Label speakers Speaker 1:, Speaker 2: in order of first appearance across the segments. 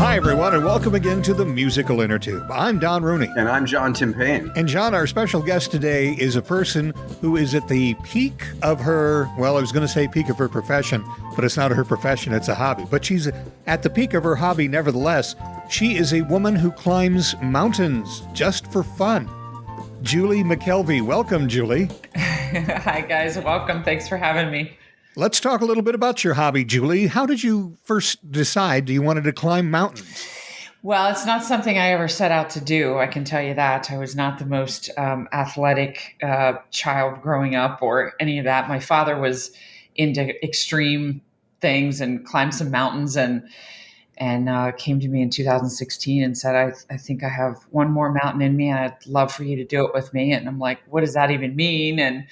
Speaker 1: Hi, everyone, and welcome again to the Musical Innertube. I'm Don Rooney.
Speaker 2: And I'm John Timpain.
Speaker 1: And John, our special guest today is a person who is at the peak of her, well, I was going to say peak of her profession, but it's not her profession, it's a hobby. But she's at the peak of her hobby nevertheless. She is a woman who climbs mountains just for fun. Julie McKelvey. Welcome, Julie.
Speaker 3: Hi, guys. Welcome. Thanks for having me.
Speaker 1: Let's talk a little bit about your hobby, Julie. How did you first decide you wanted to climb mountains?
Speaker 3: Well, it's not something I ever set out to do. I can tell you that. I was not the most athletic child growing up or any of that. My father was into extreme things and climbed some mountains and came to me in 2016 and said, I think I have one more mountain in me and I'd love for you to do it with me. And I'm like, what does that even mean? And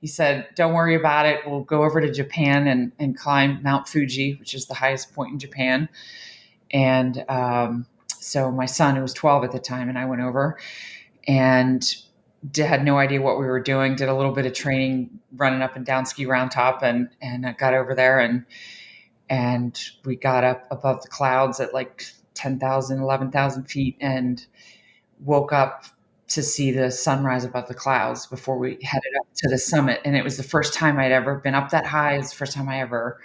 Speaker 3: he said, don't worry about it. We'll go over to Japan and climb Mount Fuji, which is the highest point in Japan. And so my son, who was 12 at the time, and I went over and had no idea what we were doing, did a little bit of training, running up and down Ski Round Top, and I got over there and we got up above the clouds at like 10,000, 11,000 feet and woke up to see the sunrise above the clouds before we headed up to the summit. And it was the first time I'd ever been up that high. It was the first time I ever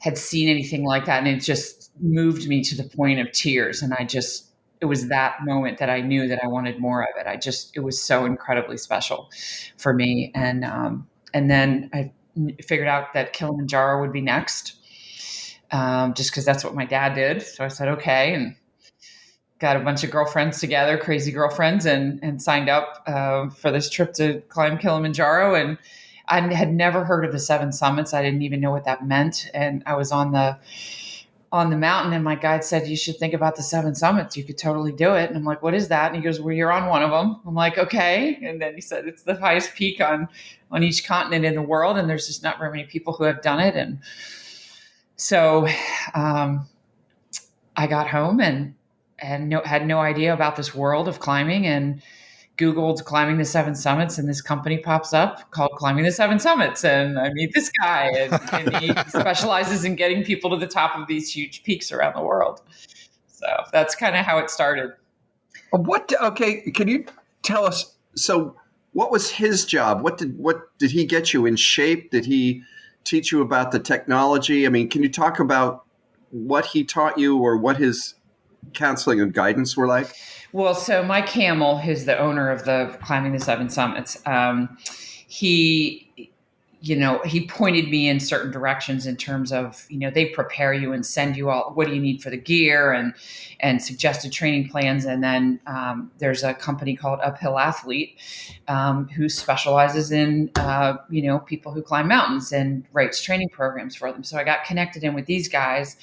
Speaker 3: had seen anything like that. And it just moved me to the point of tears. And it was that moment that I knew that I wanted more of it. It was so incredibly special for me. And then I figured out that Kilimanjaro would be next, just because that's what my dad did. So I said, okay. And got a bunch of girlfriends together, crazy girlfriends, and signed up for this trip to climb Kilimanjaro. And I had never heard of the 7 summits. I didn't even know what that meant. And I was on the mountain, and my guide said, you should think about the 7 summits. You could totally do it. And I'm like, what is that? And he goes, well, you're on one of them. I'm like, okay. And then he said, it's the highest peak on each continent in the world. And there's just not very many people who have done it. And so I got home and had no idea about this world of climbing, and Googled climbing the 7 summits, and this company pops up called Climbing the 7 Summits. And I meet this guy and he specializes in getting people to the top of these huge peaks around the world. So that's kind of how it started.
Speaker 2: Okay. Can you tell us, so what was his job? What did he get you in shape? Did he teach you about the technology? I mean, can you talk about what he taught you or what his counseling and guidance were like?
Speaker 3: Well, so my camel, who's the owner of the Climbing the 7 Summits, he pointed me in certain directions in terms of, they prepare you and send you all, what do you need for the gear and suggested training plans. And then there's a company called Uphill Athlete who specializes in, people who climb mountains and writes training programs for them. So I got connected in with these guys.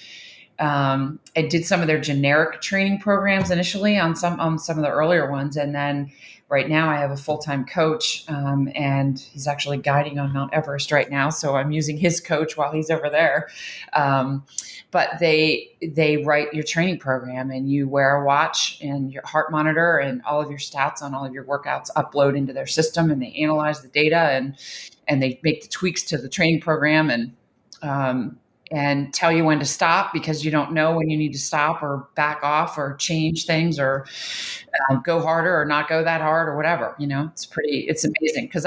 Speaker 3: I did some of their generic training programs initially on some of the earlier ones. And then right now I have a full-time coach, and he's actually guiding on Mount Everest right now. So I'm using his coach while he's over there. But they write your training program, and you wear a watch and your heart monitor, and all of your stats on all of your workouts upload into their system, and they analyze the data and they make the tweaks to the training program and tell you when to stop, because you don't know when you need to stop or back off or change things or go harder or not go that hard or whatever. It's amazing, because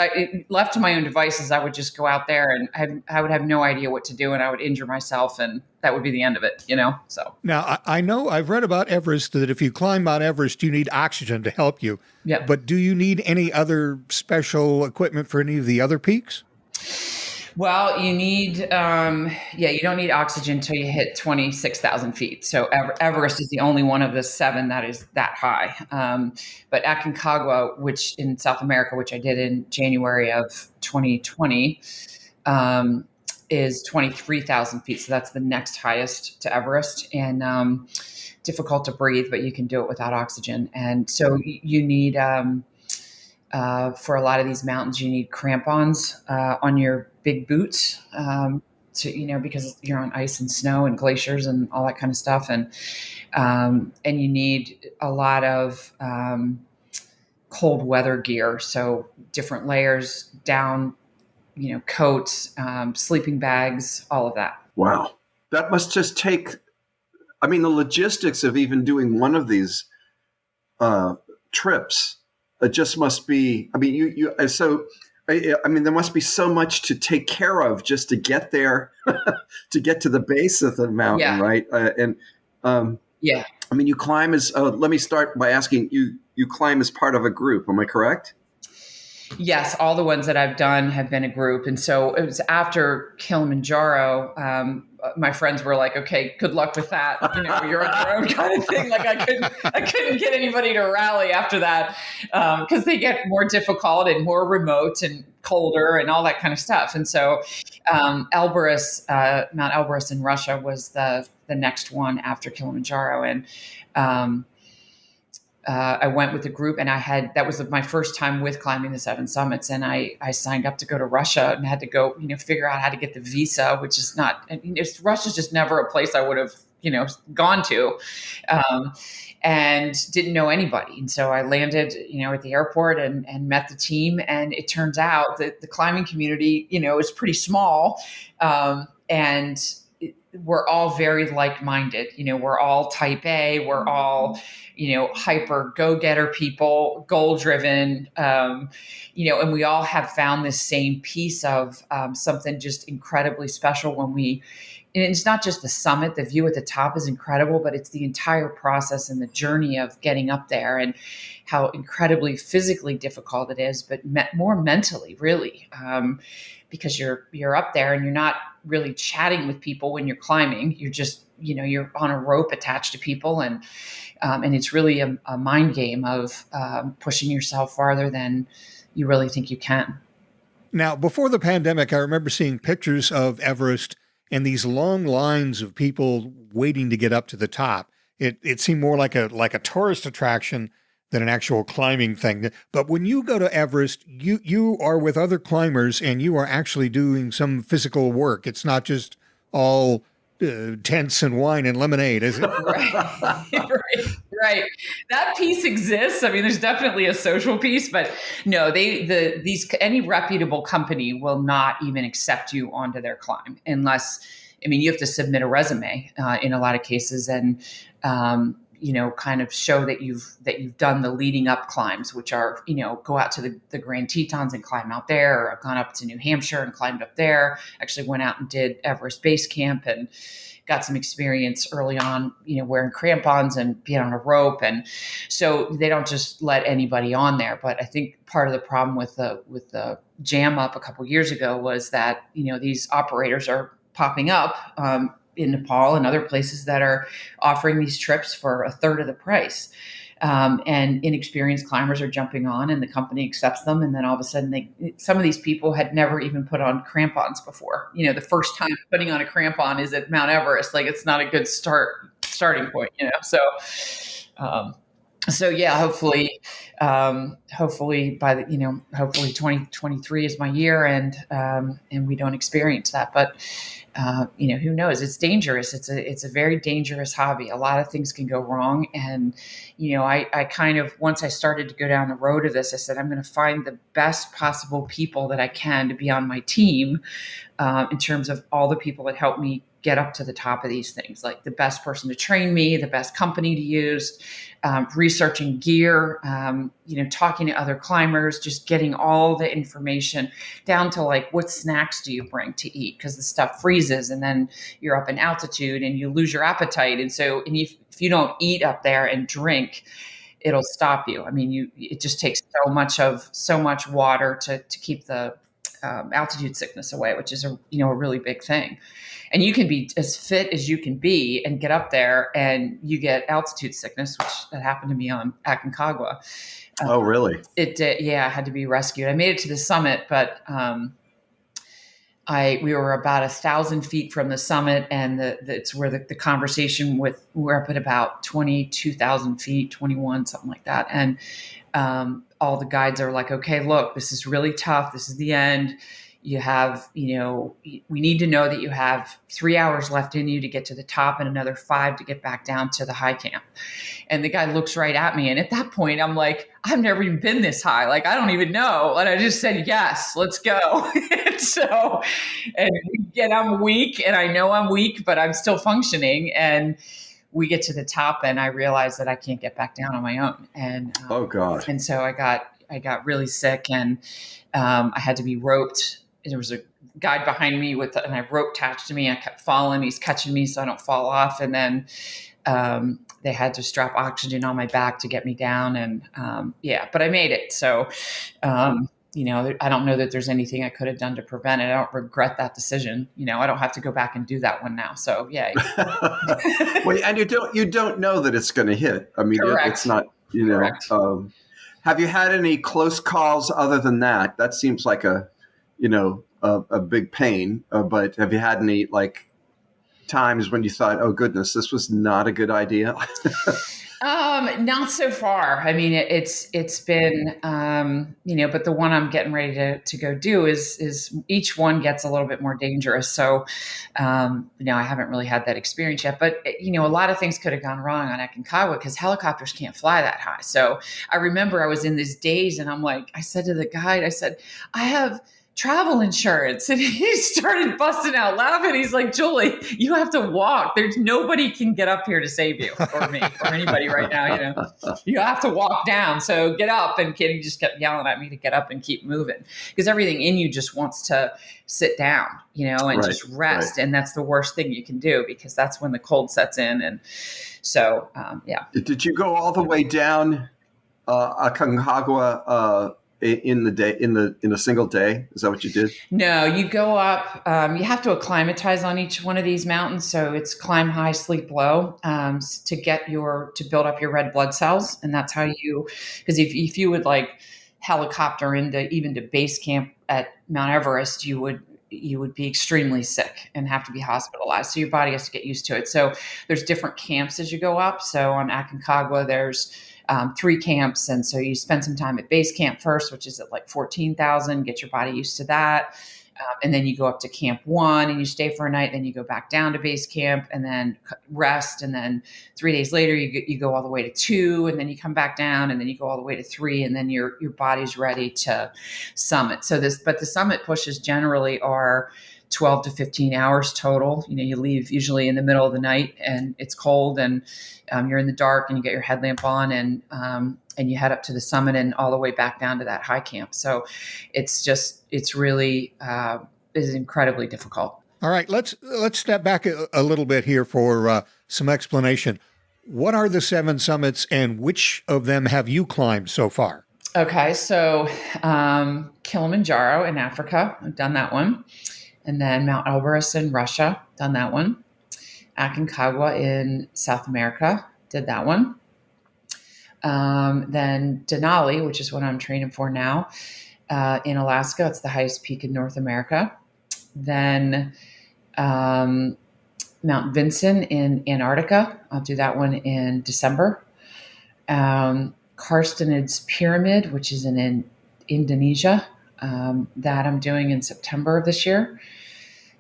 Speaker 3: left to my own devices, I would just go out there and I would have no idea what to do, and I would injure myself, and that would be the end of it, so.
Speaker 1: Now, I know I've read about Everest, that if you climb Mount Everest, you need oxygen to help you.
Speaker 3: Yeah.
Speaker 1: But do you need any other special equipment for any of the other peaks?
Speaker 3: Well, you need, you don't need oxygen until you hit 26,000 feet. So Everest is the only one of the 7 that is that high. But Aconcagua, which in South America, which I did in January of 2020, is 23,000 feet. So that's the next highest to Everest, and difficult to breathe, but you can do it without oxygen. And so you need, for a lot of these mountains, you need crampons on your big boots, because you're on ice and snow and glaciers and all that kind of stuff. And you need a lot of cold weather gear. So different layers down, coats, sleeping bags, all of that.
Speaker 2: Wow. That must just take I mean, the logistics of even doing one of these trips, it just must be. I mean, I mean, there must be so much to take care of just to get there, to get to the base of the mountain,
Speaker 3: Yeah.
Speaker 2: right?
Speaker 3: Yeah.
Speaker 2: I mean, you climb as. Let me start by asking you. You climb as part of a group. Am I correct?
Speaker 3: Yes, all the ones that I've done have been a group. And so it was after Kilimanjaro, my friends were like, okay, good luck with that. You know, you're on your own kind of thing. Like I couldn't get anybody to rally after that because they get more difficult and more remote and colder and all that kind of stuff. And so Elbrus, Mount Elbrus in Russia was the next one after Kilimanjaro. And I went with a group, and that was my first time with climbing the 7 summits. And I signed up to go to Russia and had to go, figure out how to get the visa, which is not, Russia's just never a place I would have, gone to, and didn't know anybody. And so I landed, at the airport and met the team. And it turns out that the climbing community, is pretty small. And we're all very like-minded. We're all type A. We're all, hyper go-getter people, goal-driven, and we all have found this same piece of something just incredibly special and it's not just the summit, the view at the top is incredible, but it's the entire process and the journey of getting up there and how incredibly physically difficult it is, but more mentally, really, because you're up there and you're not really chatting with people when you're climbing. You're just, you're on a rope attached to people, and it's really a mind game of pushing yourself farther than you really think you can.
Speaker 1: Now, before the pandemic, I remember seeing pictures of Everest and these long lines of people waiting to get up to the top. It seemed more like a tourist attraction than an actual climbing thing. But when you go to Everest, you are with other climbers and you are actually doing some physical work. It's not just all tents and wine and lemonade, is it?
Speaker 3: Right. That piece exists. I mean, there's definitely a social piece, but no, any reputable company will not even accept you onto their climb unless, you have to submit a resume in a lot of cases, and kind of show that you've done the leading up climbs, which are, go out to the Grand Tetons and climb out there, or I've gone up to New Hampshire and climbed up there. Actually went out and did Everest Base Camp and got some experience early on, wearing crampons and being on a rope. And so they don't just let anybody on there. But I think part of the problem with the jam up a couple of years ago was that, these operators are popping up, in Nepal and other places that are offering these trips for a third of the price. And inexperienced climbers are jumping on, and the company accepts them. And then all of a sudden, some of these people had never even put on crampons before. The first time putting on a crampon is at Mount Everest. Like, it's not a good starting point. So yeah, hopefully by the, hopefully 2023 is my year, and we don't experience that. But who knows? It's dangerous. It's a very dangerous hobby. A lot of things can go wrong. And, I kind of, once I started to go down the road of this, I said, I'm going to find the best possible people that I can to be on my team, in terms of all the people that help me get up to the top of these things, like the best person to train me, the best company to use, researching gear, talking to other climbers, just getting all the information down to like, what snacks do you bring to eat? Because the stuff freezes and then you're up in altitude and you lose your appetite. And so, if you don't eat up there and drink, it'll stop you. It just takes so much water to keep the altitude sickness away, which is a really big thing. And you can be as fit as you can be and get up there and you get altitude sickness, which that happened to me on Aconcagua.
Speaker 2: Oh, really?
Speaker 3: It did. Yeah, I had to be rescued. I made it to the summit, but we were about 1,000 feet from the summit, and it's where the conversation we're up at about 22,000 feet, 21, something like that. And all the guides are like, okay, look, this is really tough. This is the end. You have, we need to know that you have 3 hours left in you to get to the top and another 5 to get back down to the high camp. And the guy looks right at me. And at that point, I'm like, I've never even been this high. Like, I don't even know. And I just said, yes, let's go. and I'm weak, and I know I'm weak, but I'm still functioning. And we get to the top and I realize that I can't get back down on my own.
Speaker 2: Oh God.
Speaker 3: And so I got really sick, and I had to be roped. There was a guy behind me and I rope attached to me. I kept falling. He's catching me so I don't fall off. And then they had to strap oxygen on my back to get me down. And but I made it. So, I don't know that there's anything I could have done to prevent it. I don't regret that decision. I don't have to go back and do that one now. So yeah.
Speaker 2: Well, and you don't know that it's going to hit. I mean, it's not,
Speaker 3: Correct.
Speaker 2: Have you had any close calls other than that? That seems like a big pain, but have you had any like times when you thought, oh goodness, this was not a good idea?
Speaker 3: Not so far. I mean, it's been, but the one I'm getting ready to go do is each one gets a little bit more dangerous. So, I haven't really had that experience yet, but a lot of things could have gone wrong on Aconcagua because helicopters can't fly that high. So I remember I was in this daze and I said to the guide, I have travel insurance. And he started busting out laughing. He's like, Julie, you have to walk. There's nobody can get up here to save you or me or anybody right now. You have to walk down. So get up. And Kitty just kept yelling at me to get up and keep moving because everything in you just wants to sit down, and just rest. Right. And that's the worst thing you can do because that's when the cold sets in. And so,
Speaker 2: Did you go all the way down Aconcagua, in a single day? Is that what you did?
Speaker 3: No, you go up, you have to acclimatize on each one of these mountains. So it's climb high, sleep low, to build up your red blood cells. And that's how because if you would like helicopter even to base camp at Mount Everest, you would be extremely sick and have to be hospitalized. So your body has to get used to it. So there's different camps as you go up. So on Aconcagua, there's 3 camps. And so you spend some time at base camp first, which is at like 14,000, get your body used to that. And then you go up to camp 1 and you stay for a night. Then you go back down to base camp and then rest. And then 3 days later, you go all the way to 2 and then you come back down and then you go all the way to 3 and then your body's ready to summit. But the summit pushes generally are 12 to 15 hours total. You leave usually in the middle of the night and it's cold and you're in the dark and you get your headlamp on and you head up to the summit and all the way back down to that high camp. So it's really is incredibly difficult.
Speaker 1: All right, let's step back a little bit here for some explanation. What are the 7 summits and which of them have you climbed so far?
Speaker 3: Okay, so Kilimanjaro in Africa, I've done that one. And then Mount Elbrus in Russia, done that one. Aconcagua in South America, did that one. Then Denali, which is what I'm training for now, in Alaska. It's the highest peak in North America. Then Mount Vinson in Antarctica. I'll do that one in December. Karstenid's Pyramid, which is in Indonesia. That I'm doing in September of this year.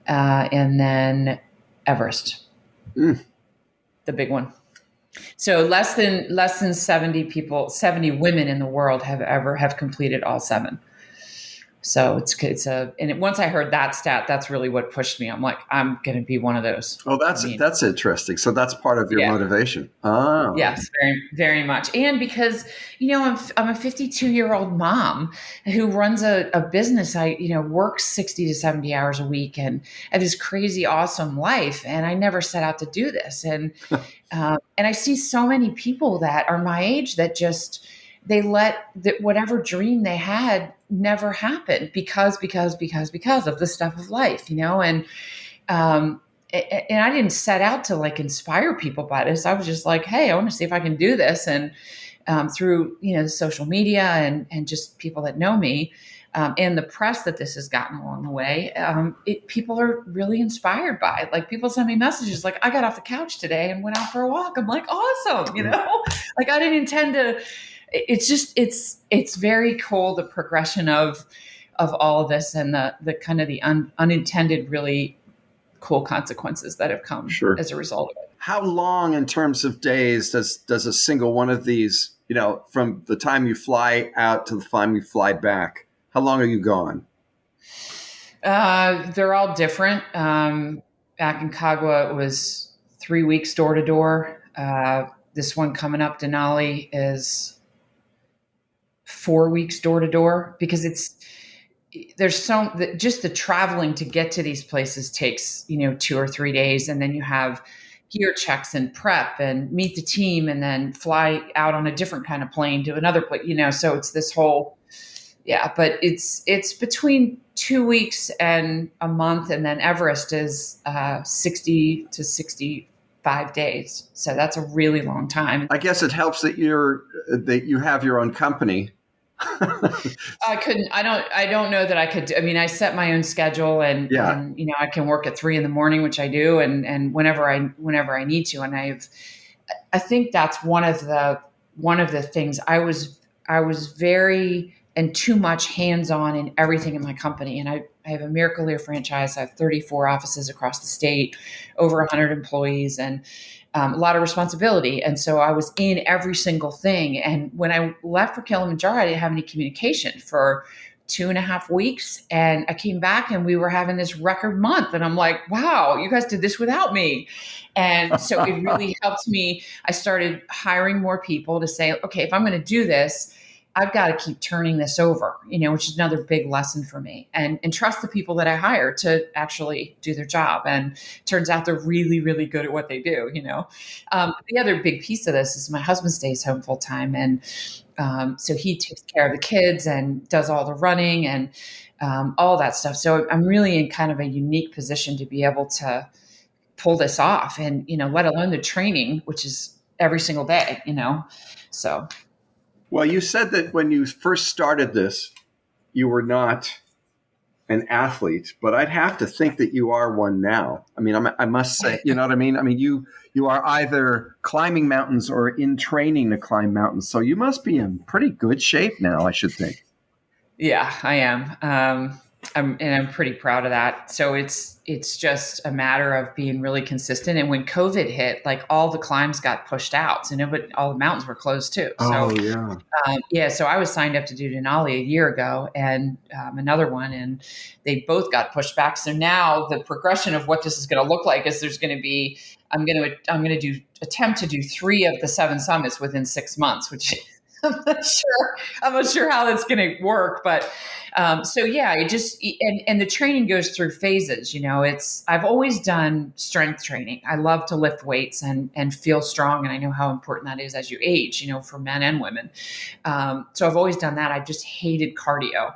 Speaker 3: And then Everest, the big one. So less than 70 women in the world have completed all 7. So once I heard that stat, that's really what pushed me. I'm like, I'm going to be one of those.
Speaker 2: Oh, that's interesting. So that's part of your motivation. Oh,
Speaker 3: yes, very, very much. And because, I'm a 52-year-old mom who runs a business. I, work 60 to 70 hours a week and have this crazy, awesome life. And I never set out to do this. And, and I see so many people that are my age that just, they let whatever dream they had never happen because of the stuff of life, and I didn't set out to like inspire people by this. I was just like, hey, I want to see if I can do this. And through, social media and just people that know me and the press that this has gotten along the way, people are really inspired by it. Like people send me messages like, I got off the couch today and went out for a walk. I'm like, awesome. Like I didn't intend to. It's very cool, the progression of all of this and the kind of the unintended really cool consequences that have come as a result of it.
Speaker 2: How long in terms of days does a single one of these, from the time you fly out to the time you fly back, how long are you gone?
Speaker 3: They're all different. Aconcagua was 3 weeks door to door. This one coming up, Denali, is 4 weeks door to door, because just the traveling to get to these places takes, 2 or 3 days. And then you have gear checks and prep and meet the team and then fly out on a different kind of plane to another place, so it's this whole, yeah, but it's between 2 weeks and a month. And then Everest is 60 to 65 days. So that's a really long time.
Speaker 2: I guess it helps that you have your own company.
Speaker 3: I don't know that I could. I mean, I set my own schedule, and I can work at 3 a.m, which I do, and whenever I need to. And I think that's one of the things I was very and too much hands-on in everything in my company. And I have a Miracle-Ear franchise. I have 34 offices across the state, over 100 employees, and a lot of responsibility. And so I was in every single thing. And when I left for Kilimanjaro, I didn't have any communication for 2.5 weeks. And I came back and we were having this record month. And I'm like, wow, you guys did this without me. And so it really helped me. I started hiring more people to say, okay, if I'm going to do this, I've got to keep turning this over, which is another big lesson for me, and trust the people that I hire to actually do their job. And it turns out they're really, really good at what they do. The other big piece of this is my husband stays home full time. And so he takes care of the kids and does all the running and all that stuff. So I'm really in kind of a unique position to be able to pull this off, and, let alone the training, which is every single day, so.
Speaker 2: Well, you said that when you first started this, you were not an athlete, but I'd have to think that you are one now. I mean, I must say, you know what I mean? I mean, you are either climbing mountains or in training to climb mountains. So you must be in pretty good shape now, I should think.
Speaker 3: Yeah, I am. I'm pretty proud of that. So it's just a matter of being really consistent. And when COVID hit, like all the climbs got pushed out. So all the mountains were closed too. So,
Speaker 2: yeah.
Speaker 3: So I was signed up to do Denali a year ago, and another one, and they both got pushed back. So now the progression of what this is going to look like is I'm going to attempt to do 3 of the 7 summits within 6 months, which I'm not sure how that's going to work, but it just, and the training goes through phases. I've always done strength training. I love to lift weights and feel strong. And I know how important that is as you age, for men and women. So I've always done that. I just hated cardio.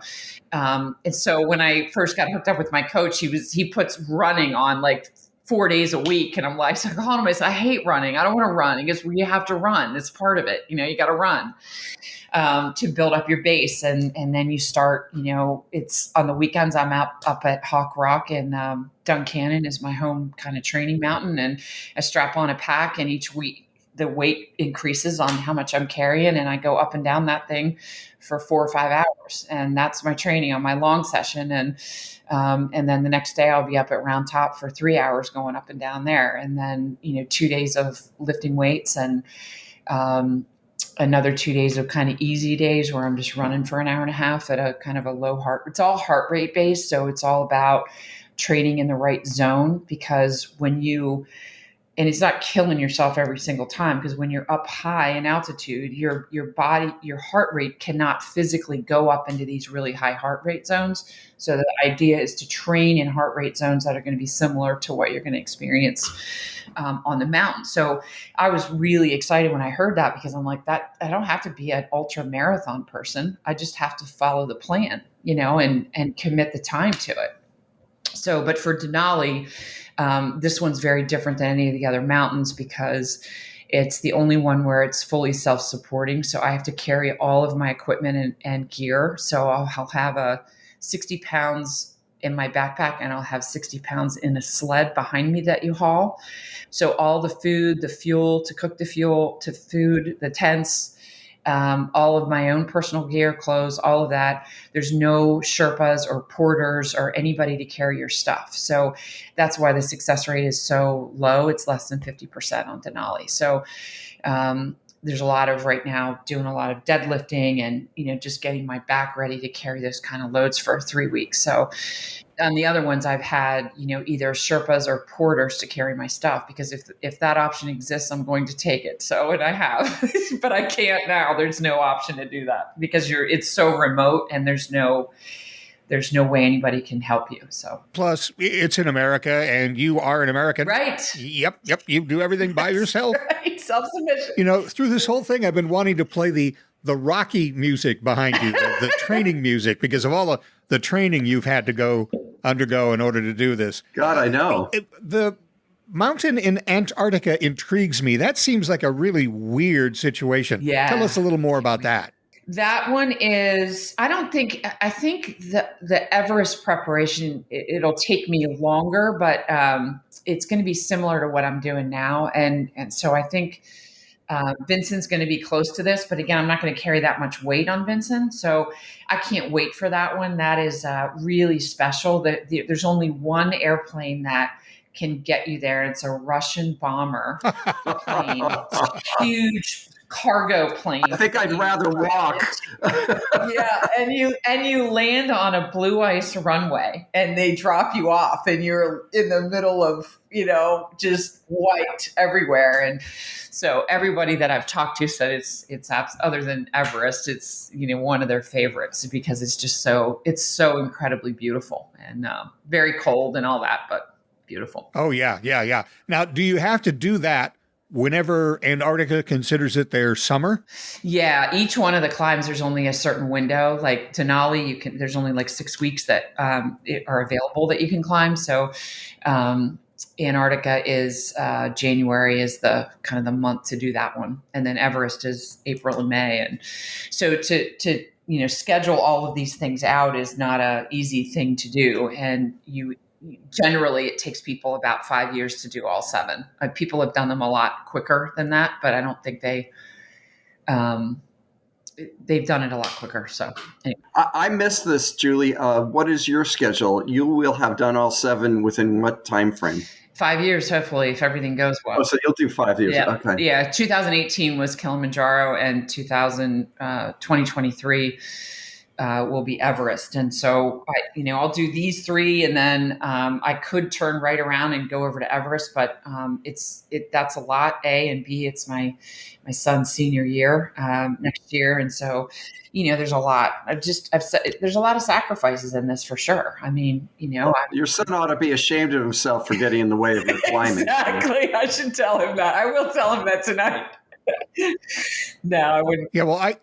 Speaker 3: And so when I first got hooked up with my coach, he puts running on like 4 days a week. And I'm like, I hate running. I don't want to run. Because you have to run. It's part of it. You got to run to build up your base. And then you start, it's on the weekends, I'm up at Hawk Rock, and Duncannon is my home kind of training mountain. And I strap on a pack, and each week the weight increases on how much I'm carrying. And I go up and down that thing for 4 or 5 hours. And that's my training on my long session. And then the next day I'll be up at Round Top for 3 hours going up and down there. And then, 2 days of lifting weights, and another 2 days of kind of easy days where I'm just running for an hour and a half at a kind of a low it's all heart rate based. So it's all about training in the right zone, because and it's not killing yourself every single time, because when you're up high in altitude, your body, your heart rate cannot physically go up into these really high heart rate zones. So the idea is to train in heart rate zones that are going to be similar to what you're going to experience on the mountain. So I was really excited when I heard that, because I'm like, that I don't have to be an ultra marathon person. I just have to follow the plan, and commit the time to it. So, but for Denali, this one's very different than any of the other mountains, because it's the only one where it's fully self-supporting. So I have to carry all of my equipment and gear. So I'll have 60 pounds in my backpack, and I'll have 60 pounds in a sled behind me that you haul. So all the food, the fuel, to cook the fuel, to food, the tents, all of my own personal gear, clothes, all of that. There's no Sherpas or porters or anybody to carry your stuff. So that's why the success rate is so low. It's less than 50% on Denali. So there's a lot of right now doing a lot of deadlifting and, just getting my back ready to carry those kind of loads for 3 weeks. So on the other ones, I've had, either Sherpas or porters to carry my stuff, because if that option exists, I'm going to take it. So, and I have, but I can't now. There's no option to do that because it's so remote and there's no way anybody can help you. So
Speaker 1: plus it's in America and you are an American.
Speaker 3: Right.
Speaker 1: Yep. You do everything by yourself.
Speaker 3: Right. Self-sufficient.
Speaker 1: Through this whole thing, I've been wanting to play the Rocky music behind you, the training music, because of all the training you've had to undergo in order to do this.
Speaker 2: God, I know.
Speaker 1: The mountain in Antarctica intrigues me. That seems like a really weird situation.
Speaker 3: Yeah.
Speaker 1: Tell us a little more about that.
Speaker 3: That one is, I think the Everest preparation, it'll take me longer, but it's going to be similar to what I'm doing now. And so I think Vincent's going to be close to this, but again, I'm not going to carry that much weight on Vincent. So I can't wait for that one. That is really special. There's only one airplane that can get you there. It's a Russian bomber plane. It's a huge cargo plane.
Speaker 2: I think I'd rather walk.
Speaker 3: Yeah, and you land on a blue ice runway and they drop you off and you're in the middle of, just white everywhere. And so everybody that I've talked to said it's other than Everest, it's, one of their favorites because it's just it's so incredibly beautiful and very cold and all that, but beautiful.
Speaker 1: Oh yeah. Now, do you have to do that whenever Antarctica considers it their summer? Yeah,
Speaker 3: each one of the climbs, there's only a certain window. Like Denali, there's only like 6 weeks that are available that you can climb. So Antarctica is January is the kind of the month to do that one, and then Everest is April and May. And so to schedule all of these things out is not a easy thing to do, and generally it takes people about 5 years to do all 7. People have done them a lot quicker than that, but I don't think they've done it a lot quicker. So anyway.
Speaker 2: I missed this, Julie. What is your schedule? You will have done all 7 within what time frame?
Speaker 3: 5 years, hopefully, if everything goes well.
Speaker 2: Oh, so you'll do 5 years.
Speaker 3: Yeah.
Speaker 2: Okay.
Speaker 3: Yeah. 2018 was Kilimanjaro, and 2023 will be Everest. And so, I'll do these 3, and then I could turn right around and go over to Everest, but that's a lot, A, and B, it's my son's senior year next year. And so, there's a lot. I've said there's a lot of sacrifices in this for sure. I mean,
Speaker 2: your son ought to be ashamed of himself for getting in the way of your climbing.
Speaker 3: Exactly. I should tell him that. I will tell him that tonight. No, I wouldn't.
Speaker 1: Yeah, well,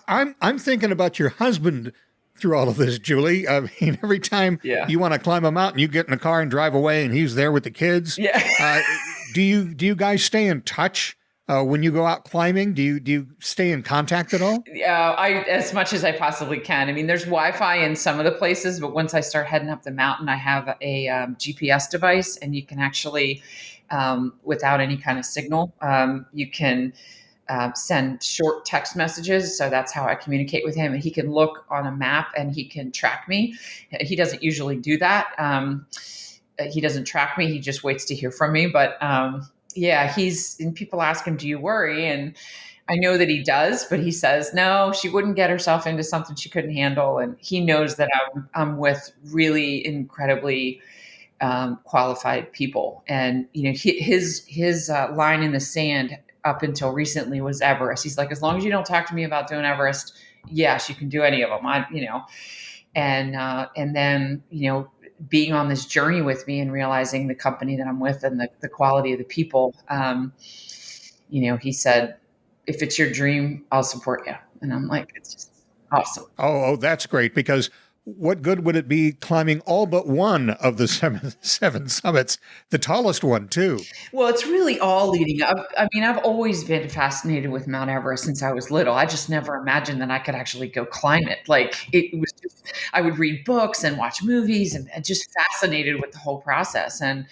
Speaker 1: I'm thinking about your husband through all of this, Julie. I mean, every time you want to climb a mountain, you get in a car and drive away, and he's there with the kids.
Speaker 3: Yeah.
Speaker 1: Do you guys stay in touch when you go out climbing? Do you stay in contact at all?
Speaker 3: Yeah, as much as I possibly can. I mean, there's Wi-Fi in some of the places, but once I start heading up the mountain, I have a GPS device, and you can actually, without any kind of signal, you can send short text messages. So that's how I communicate with him. And he can look on a map and he can track me. He doesn't usually do that. He doesn't track me. He just waits to hear from me. But and people ask him, do you worry? And I know that he does, but he says, no, she wouldn't get herself into something she couldn't handle. And he knows that I'm with really incredibly qualified people. And, his line in the sand up until recently was Everest. He's like, as long as you don't talk to me about doing Everest, yes, you can do any of them. And then, being on this journey with me and realizing the company that I'm with and the quality of the people, he said, if it's your dream, I'll support you. And I'm like, it's just awesome.
Speaker 1: Oh, that's great, because what good would it be climbing all but one of the seven summits, the tallest one too? Well,
Speaker 3: it's really all leading up. I mean, I've always been fascinated with Mount Everest since I was little. I just never imagined that I could actually go climb it. Like it was just, I would read books and watch movies and just fascinated with the whole process. And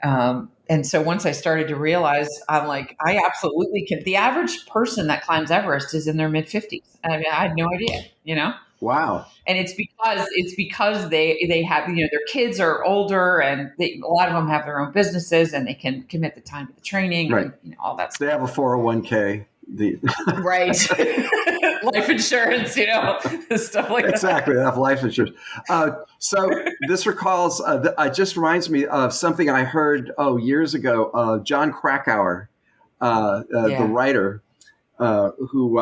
Speaker 3: so once I started to realize, I'm like, I absolutely can. The average person that climbs Everest is in their mid-50s. I mean, I had no idea,
Speaker 2: Wow.
Speaker 3: And it's because they have, their kids are older and a lot of them have their own businesses and they can commit the time to the training,
Speaker 2: right,
Speaker 3: and all that stuff.
Speaker 2: They have a 401k. the
Speaker 3: Right. Life insurance, stuff like that.
Speaker 2: exactly, have life insurance. So this recalls, it just reminds me of something I heard years ago. John Krakauer, the
Speaker 3: Yeah.
Speaker 2: writer, who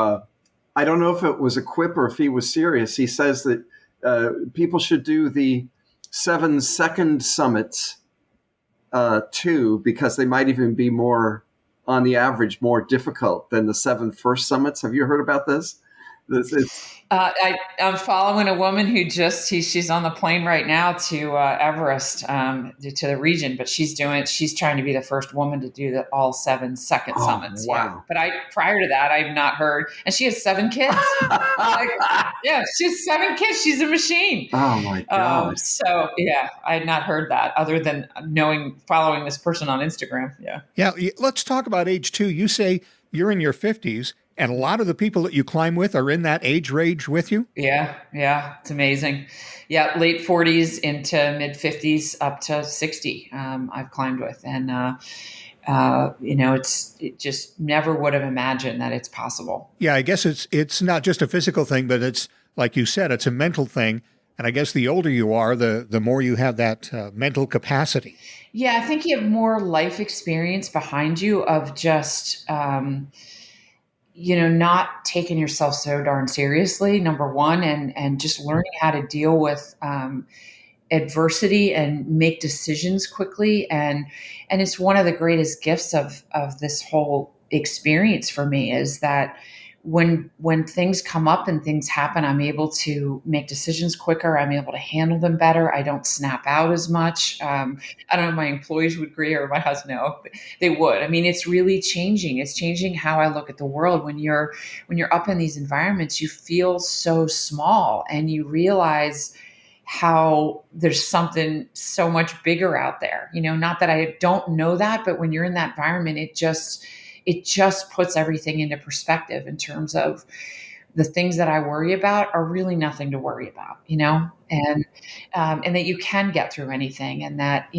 Speaker 2: I don't know if it was a quip or if he was serious. He says that people should do the 7-second summits too, because they might even be more, on the average, more difficult than the 7 first summits. Have you heard about this? This is
Speaker 3: I'm following a woman who she's on the plane right now to Everest, to the region, but she's trying to be the first woman to do all 7-second summits.
Speaker 2: wow.
Speaker 3: Yeah. But prior to that, I've not heard, and she has 7 kids. Like, yeah, she has 7 kids. She's a machine.
Speaker 2: Oh my gosh.
Speaker 3: So yeah, I had not heard that other than following this person on Instagram. Yeah.
Speaker 1: Yeah. Let's talk about age too. You say you're in your 50s, and a lot of the people that you climb with are in that age range with you.
Speaker 3: Yeah. It's amazing. Yeah, late 40s into mid 50s up to 60. I've climbed with, and it just never would have imagined that it's possible.
Speaker 1: Yeah, I guess it's not just a physical thing, but it's like you said, it's a mental thing. And I guess the older you are, the more you have that mental capacity.
Speaker 3: Yeah, I think you have more life experience behind you of just, not taking yourself so darn seriously, number one, and just learning how to deal with adversity and make decisions quickly. And it's one of the greatest gifts of this whole experience for me is that when things come up and things happen, I'm able to make decisions quicker. I'm able to handle them better. I don't snap out as much. I don't know if my employees would agree or my husband, no, they would. I mean, it's really changing. It's changing how I look at the world. When you're up in these environments, you feel so small and you realize how there's something so much bigger out there. Not that I don't know that, but when you're in that environment, it just puts everything into perspective in terms of the things that I worry about are really nothing to worry about, and that you can get through anything, and that,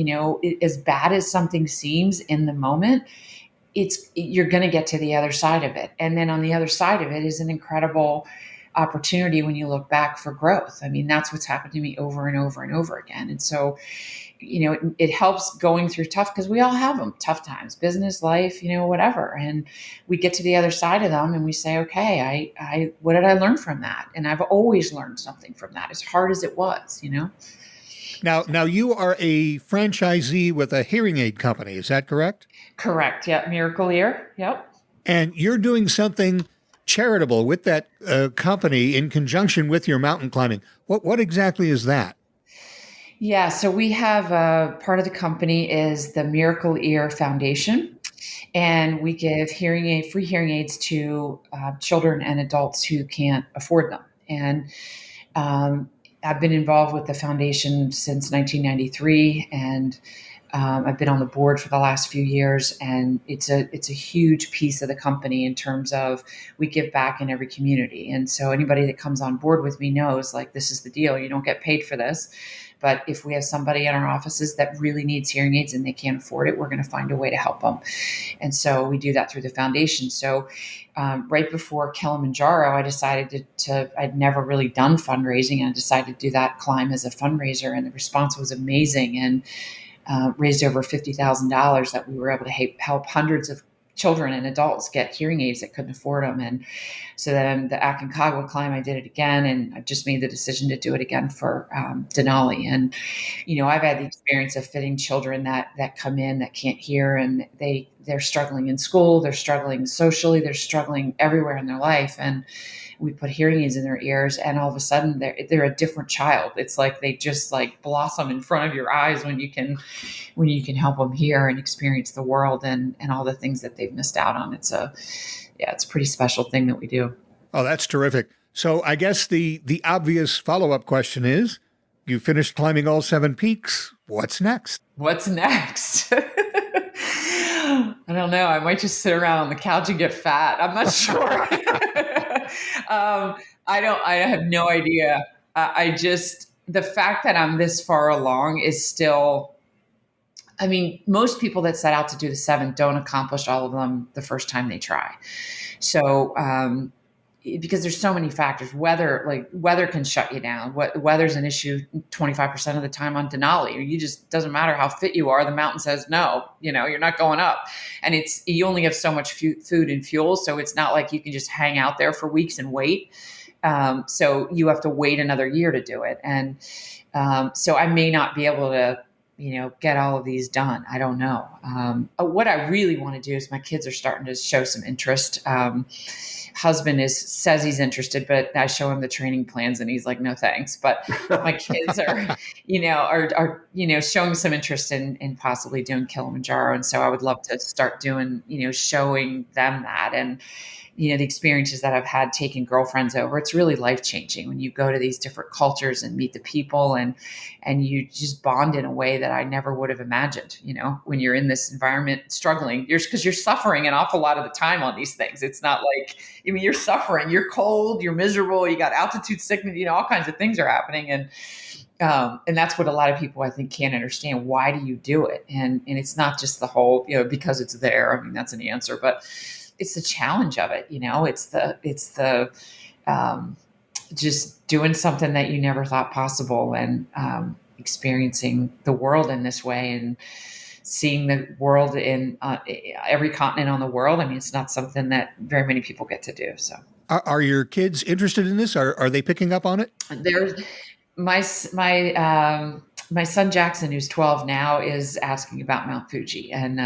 Speaker 3: as bad as something seems in the moment, you're going to get to the other side of it. And then on the other side of it is an incredible opportunity when you look back for growth. I mean, that's what's happened to me over and over and over again. And so, it helps going through tough, because we all have them, tough times, business, life, whatever. And we get to the other side of them and we say, okay, what did I learn from that? And I've always learned something from that, as hard as it was,
Speaker 1: Now you are a franchisee with a hearing aid company. Is that correct?
Speaker 3: Correct. Yeah. Miracle Ear. Yep.
Speaker 1: And you're doing something charitable with that company in conjunction with your mountain climbing. What exactly is that?
Speaker 3: Yeah, so we have part of the company is the Miracle Ear Foundation, and we give free hearing aids to children and adults who can't afford them. And I've been involved with the foundation since 1993, and I've been on the board for the last few years, and it's a huge piece of the company in terms of we give back in every community. And so anybody that comes on board with me knows, like, this is the deal. You don't get paid for this. But if we have somebody in our offices that really needs hearing aids and they can't afford it, we're going to find a way to help them. And so we do that through the foundation. So right before Kilimanjaro, I decided I'd never really done fundraising, and I decided to do that climb as a fundraiser. And the response was amazing, and raised over $50,000 that we were able to help hundreds of children and adults get hearing aids that couldn't afford them. And so then the Aconcagua climb, I did it again, and I just made the decision to do it again for Denali. And, I've had the experience of fitting children that come in that can't hear, and they're struggling in school, they're struggling socially, they're struggling everywhere in their life. And we put hearing aids in their ears, and all of a sudden they're a different child. It's like they just like blossom in front of your eyes when you can help them hear and experience the world and all the things that they've missed out on. It's a pretty special thing that we do.
Speaker 1: Oh, that's terrific. So I guess the obvious follow-up question is, you finished climbing all 7 peaks. What's next?
Speaker 3: What's next? I don't know. I might just sit around on the couch and get fat. I'm not sure. I have no idea. The fact that I'm this far along is still I mean, most people that set out to do the 7 don't accomplish all of them the first time they try. So, because there's so many factors, weather can shut you down. Weather's an issue 25% of the time on Denali. You just, doesn't matter how fit you are. The mountain says, no, you're not going up. And you only have so much food and fuel. So it's not like you can just hang out there for weeks and wait. So you have to wait another year to do it. And, so I may not be able to, get all of these done. I don't know. What I really want to do is, my kids are starting to show some interest. Husband says he's interested, but I show him the training plans and he's like, no, thanks. But my kids are, showing some interest in possibly doing Kilimanjaro. And so I would love to start doing, showing them that. And, the experiences that I've had taking girlfriends over, it's really life-changing when you go to these different cultures and meet the people, and you just bond in a way that I never would have imagined, when you're in this environment struggling, because you're suffering an awful lot of the time on these things. It's not like, you're suffering, you're cold, you're miserable, you got altitude sickness, all kinds of things are happening. And that's what a lot of people, I think, can't understand. Why do you do it? And it's not just the whole, because it's there. I mean, that's an answer, but it's the challenge of it. It's the just doing something that you never thought possible, and experiencing the world in this way, and seeing the world in every continent on the world. I mean, it's not something that very many people get to do. So,
Speaker 1: are your kids interested in this? Are they picking up on it?
Speaker 3: There's my son Jackson, who's 12 now, is asking about Mount Fuji, and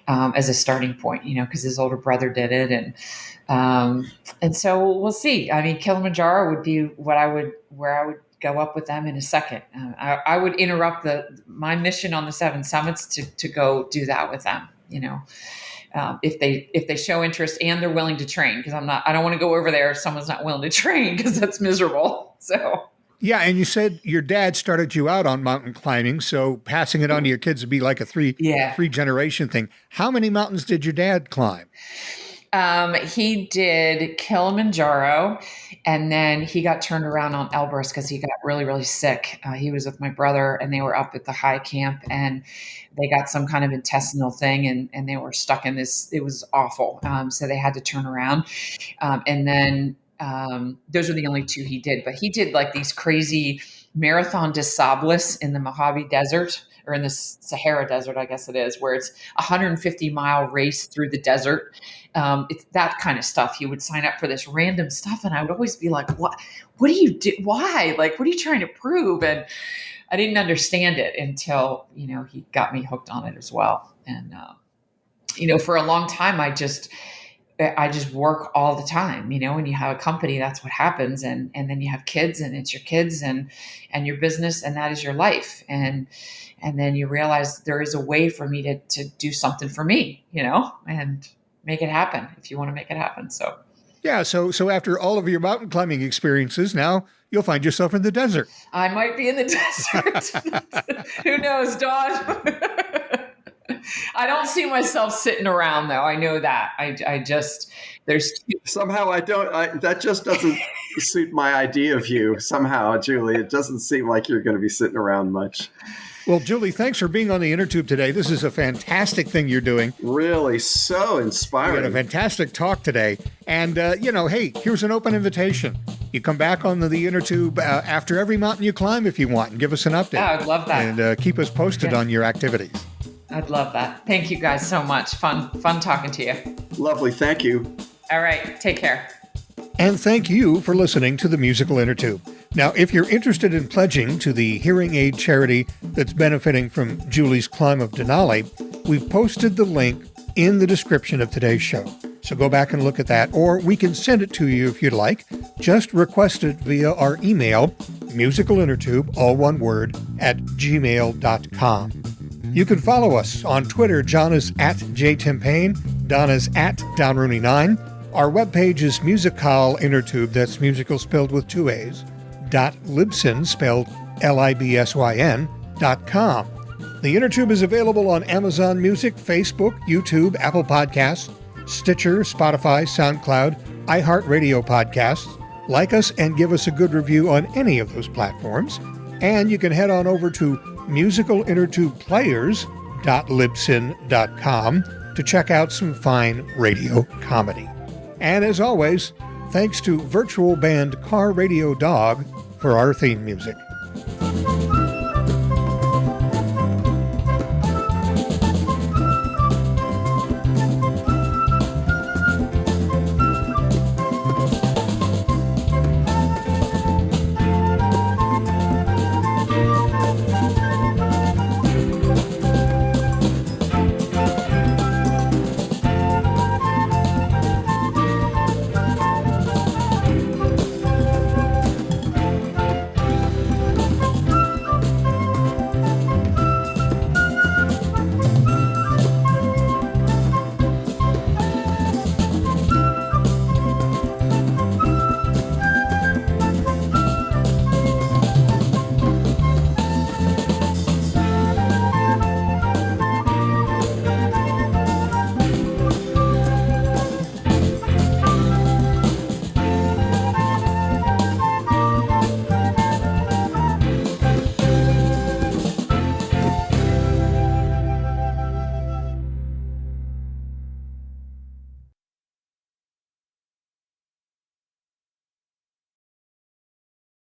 Speaker 3: as a starting point, because his older brother did it, and so we'll see. I mean, Kilimanjaro would be where I would go up with them in a second. I would interrupt my mission on the 7 summits to go do that with them. If they show interest and they're willing to train, because I don't want to go over there if someone's not willing to train, because that's miserable. So.
Speaker 1: Yeah, and you said your dad started you out on mountain climbing, so passing it on to your kids would be like a three generation thing. How many mountains did your dad climb?
Speaker 3: He did Kilimanjaro, and then he got turned around on Elbrus because he got really, really sick. He was with my brother, and they were up at the high camp, and they got some kind of intestinal thing, and they were stuck in this. It was awful. So they had to turn around, and then. Those are the only 2 he did, but he did like these crazy Marathon des Sables in the Mojave Desert, or in the Sahara Desert, I guess it is, where it's 150-mile race through the desert. It's that kind of stuff. He would sign up for this random stuff, and I would always be like, what do you do? Why? Like, what are you trying to prove? And I didn't understand it until, he got me hooked on it as well. And, for a long time, I just work all the time. When you have a company, that's what happens. And then you have kids, and it's your kids and your business, and that is your life. And then you realize there is a way for me to do something for me, and make it happen if you want to make it happen. So.
Speaker 1: Yeah. So after all of your mountain climbing experiences, now you'll find yourself in the desert.
Speaker 3: I might be in the desert. Who knows, Dawn? I don't see myself sitting around, though. I know that.
Speaker 2: Somehow that just doesn't suit my idea of you. Somehow, Julie, it doesn't seem like you're going to be sitting around much.
Speaker 1: Well, Julie, thanks for being on the Innertube today. This is a fantastic thing you're doing.
Speaker 2: Really, so inspiring.
Speaker 1: We had a fantastic talk today. And, hey, here's an open invitation. You come back on the Innertube after every mountain you climb if you want, and give us an update.
Speaker 3: Yeah, I'd love that.
Speaker 1: And keep us posted on your activities.
Speaker 3: I'd love that. Thank you guys so much. Fun talking to you.
Speaker 2: Lovely. Thank you.
Speaker 3: All right. Take care.
Speaker 1: And thank you for listening to the Musical Innertube. Now, if you're interested in pledging to the hearing aid charity that's benefiting from Julie's climb of Denali, we've posted the link in the description of today's show. So go back and look at that, or we can send it to you if you'd like. Just request it via our email, musicalinnertube, all one word, @gmail.com. You can follow us on Twitter. John is @JTimPayne, Don is @DonRooney9. Our webpage is Musical Innertube, that's musical spelled with 2 A's, .libsyn, spelled LIBSYN.com. The Innertube is available on Amazon Music, Facebook, YouTube, Apple Podcasts, Stitcher, Spotify, SoundCloud, iHeartRadio Podcasts. Like us and give us a good review on any of those platforms. And you can head on over to musicalintertubeplayers.libsyn.com to check out some fine radio comedy. And as always, thanks to virtual band Car Radio Dog for our theme music.